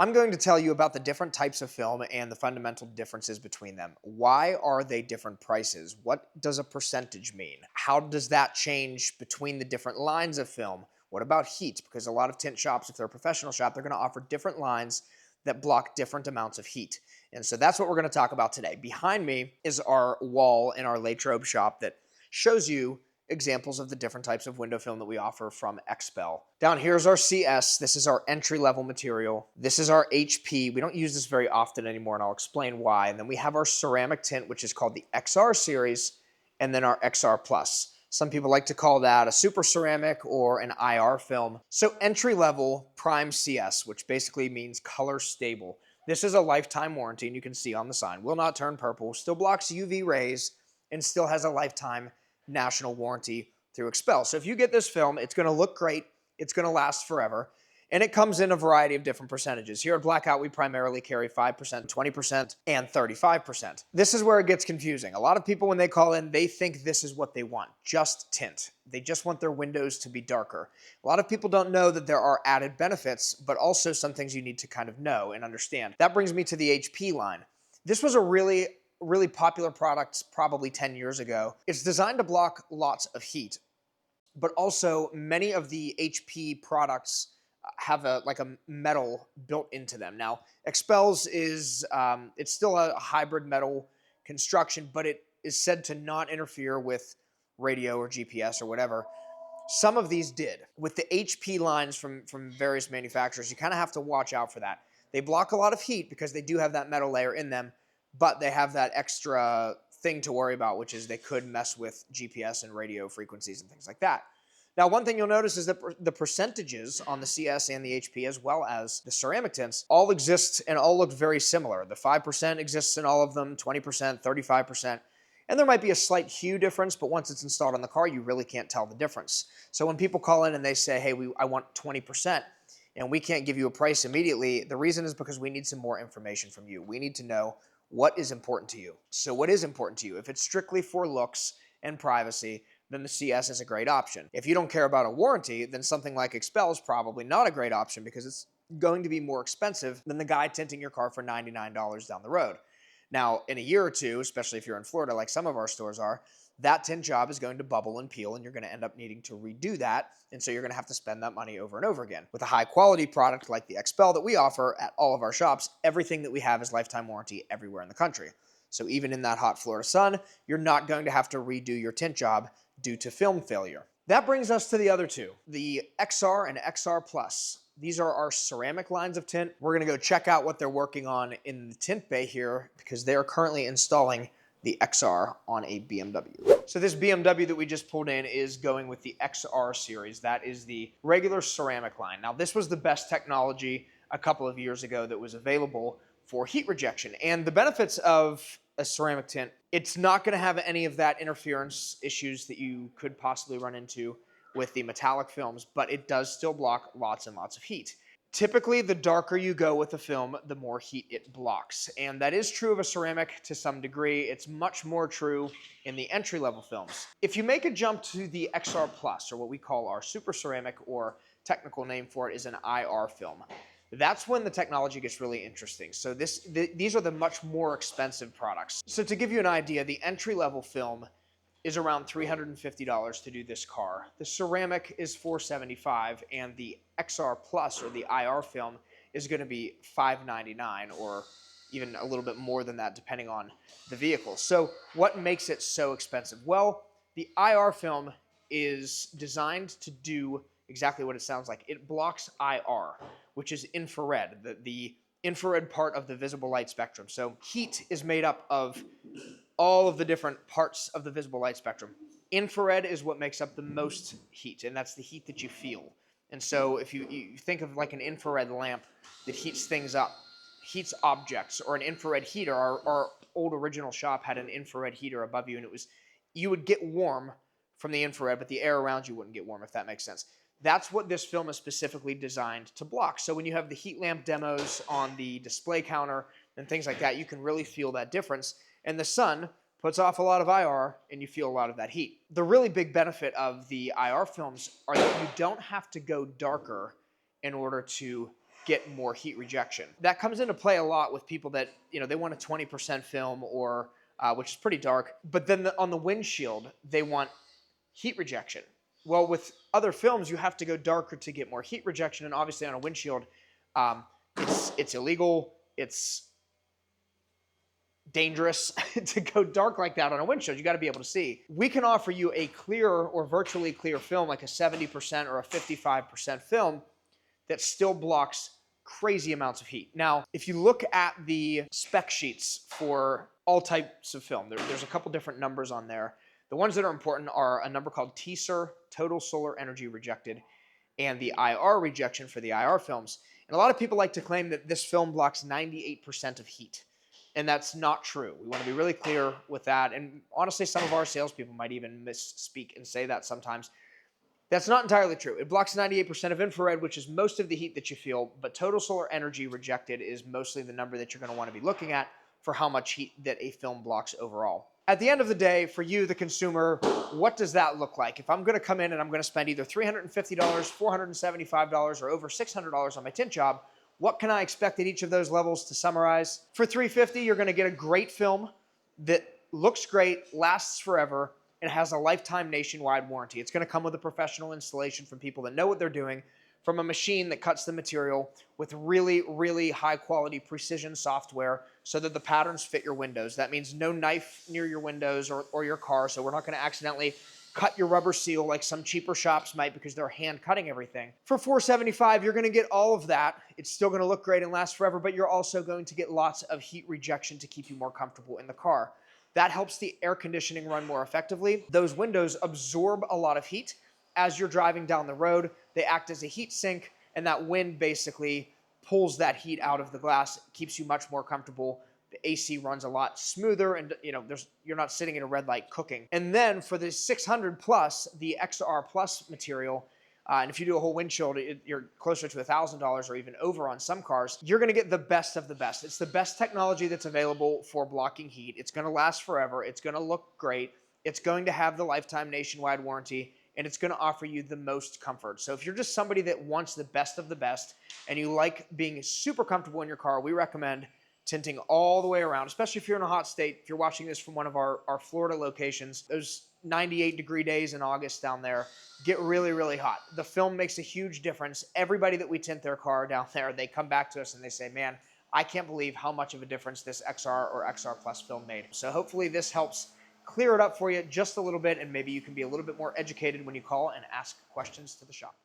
I'm going to tell you about the different types of film and the fundamental differences between them. Why are they different prices? What does a percentage mean? How does that change between the different lines of film? What about heat? Because a lot of tint shops, if they're a professional shop, they're going to offer different lines that block different amounts of heat. And so that's what we're going to talk about today. Behind me is our wall in our LATROBE shop that shows you examples of the different types of window film that we offer from XPEL. Down here is our CS. This is our entry-level material. This is our HP. We don't use this very often anymore, and I'll explain why. And then we have our ceramic tint, which is called the XR series, and then our XR Plus. Some people like to call that a super ceramic or an IR film. So entry-level prime CS, which basically means color stable. This is a lifetime warranty, and you can see on the sign. Will not turn purple, still blocks UV rays, and still has a lifetime national warranty through XPEL. So if you get this film, it's going to look great, it's going to last forever, and it comes in a variety of different percentages. Here at Blackout, we primarily carry 5%, 20%, and 35%. This is where it gets confusing. A lot of people, when they call in, they think this is what they want, just tint. They just want their windows to be darker. A lot of people don't know that there are added benefits, but also some things you need to kind of know and understand. That brings me to the HP line. This was a really popular product probably 10 years ago. It's designed to block lots of heat, but also many of the HP products have a metal built into them. Now, XPEL's is, it's still a hybrid metal construction, but it is said to not interfere with radio or GPS or whatever. Some of these did. With the HP lines from various manufacturers, you kind of have to watch out for that. They block a lot of heat because they do have that metal layer in them, but they have that extra thing to worry about, which is they could mess with GPS and radio frequencies and things like that. Now, one thing you'll notice is that the percentages on the CS and the HP, as well as the ceramic tints, all exist and all look very similar. The 5% exists in all of them, 20%, 35%, and there might be a slight hue difference, but once it's installed on the car, you really can't tell the difference. So when people call in and they say, hey, I want 20%, and we can't give you a price immediately, the reason is because we need some more information from you. We need to know what is important to you. So what is important to you? If it's strictly for looks and privacy, then the CS is a great option. If you don't care about a warranty, then something like XPEL is probably not a great option because it's going to be more expensive than the guy tinting your car for $99 down the road. Now, in a year or two, especially if you're in Florida like some of our stores are, that tint job is going to bubble and peel, and you're going to end up needing to redo that, and so you're going to have to spend that money over and over again. With a high-quality product like the XPEL that we offer at all of our shops, everything that we have is lifetime warranty everywhere in the country. So even in that hot Florida sun, you're not going to have to redo your tint job due to film failure. That brings us to the other two, the XR and XR Plus. These are our ceramic lines of tint. We're going to go check out what they're working on in the tint bay here because they are currently installing the XR on a BMW. So this BMW that we just pulled in is going with the XR series. That is the regular ceramic line. Now, this was the best technology a couple of years ago that was available for heat rejection. And the benefits of a ceramic tint, it's not going to have any of that interference issues that you could possibly run into with the metallic films, but it does still block lots and lots of heat. Typically, the darker you go with a film, the more heat it blocks. And that is true of a ceramic to some degree. It's much more true in the entry-level films. If you make a jump to the XR Plus, or what we call our super ceramic, or technical name for it is an IR film, that's when the technology gets really interesting. So these are the much more expensive products. So to give you an idea, the entry-level film is around $350 to do this car. The ceramic is $475, and the XR Plus, or the IR film, is going to be $599, or even a little bit more than that, depending on the vehicle. So what makes it so expensive? Well, the IR film is designed to do exactly what it sounds like. It blocks IR, which is infrared, the infrared part of the visible light spectrum. So heat is made up of all of the different parts of the visible light spectrum. Infrared is what makes up the most heat, and that's the heat that you feel. And so if you think of like an infrared lamp that heats things up, heats objects, or an infrared heater, our old original shop had an infrared heater above you, and you would get warm from the infrared, but the air around you wouldn't get warm, if that makes sense. That's what this film is specifically designed to block. So when you have the heat lamp demos on the display counter and things like that, you can really feel that difference. And the sun puts off a lot of IR, and you feel a lot of that heat. The really big benefit of the IR films are that you don't have to go darker in order to get more heat rejection. That comes into play a lot with people that, they want a 20% film or which is pretty dark, but then on the windshield, they want heat rejection. Well, with other films, you have to go darker to get more heat rejection, and obviously on a windshield, it's illegal, it's dangerous to go dark like that on a windshield. You got to be able to see. We can offer you a clear or virtually clear film, like a 70% or a 55% film, that still blocks crazy amounts of heat. Now, if you look at the spec sheets for all types of film, there's a couple different numbers on there. The ones that are important are a number called TSER, total solar energy rejected, and the IR rejection for the IR films. And a lot of people like to claim that this film blocks 98% of heat. And that's not true. We want to be really clear with that. And honestly, some of our salespeople might even misspeak and say that sometimes. That's not entirely true. It blocks 98% of infrared, which is most of the heat that you feel, but total solar energy rejected is mostly the number that you're going to want to be looking at for how much heat that a film blocks overall. At the end of the day, for you, the consumer, what does that look like? If I'm going to come in and I'm going to spend either $350, $475, or over $600 on my tint job, what can I expect at each of those levels? To summarize, for $350, you're going to get a great film that looks great, lasts forever, and has a lifetime nationwide warranty. It's going to come with a professional installation from people that know what they're doing, from a machine that cuts the material with really, really high quality precision software so that the patterns fit your windows. That means no knife near your windows or your car, so we're not going to accidentally cut your rubber seal like some cheaper shops might because they're hand cutting everything. For $475, you're going to get all of that. It's still going to look great and last forever, but you're also going to get lots of heat rejection to keep you more comfortable in the car. That helps the air conditioning run more effectively. Those windows absorb a lot of heat. As you're driving down the road, they act as a heat sink, and that wind basically pulls that heat out of the glass, keeps you much more comfortable. The AC runs a lot smoother, and you're not sitting in a red light cooking. And then for the 600 plus, the XR Plus material, and if you do a whole windshield, you're closer to $1,000 or even over on some cars. You're going to get the best of the best. It's the best technology that's available for blocking heat. It's going to last forever. It's going to look great. It's going to have the lifetime nationwide warranty, and it's going to offer you the most comfort. So if you're just somebody that wants the best of the best and you like being super comfortable in your car, we recommend tinting all the way around, especially if you're in a hot state. If you're watching this from one of our Florida locations, those 98-degree days in August down there get really, really hot. The film makes a huge difference. Everybody that we tint their car down there, they come back to us and they say, man, I can't believe how much of a difference this XR or XR Plus film made. So hopefully this helps clear it up for you just a little bit, and maybe you can be a little bit more educated when you call and ask questions to the shop.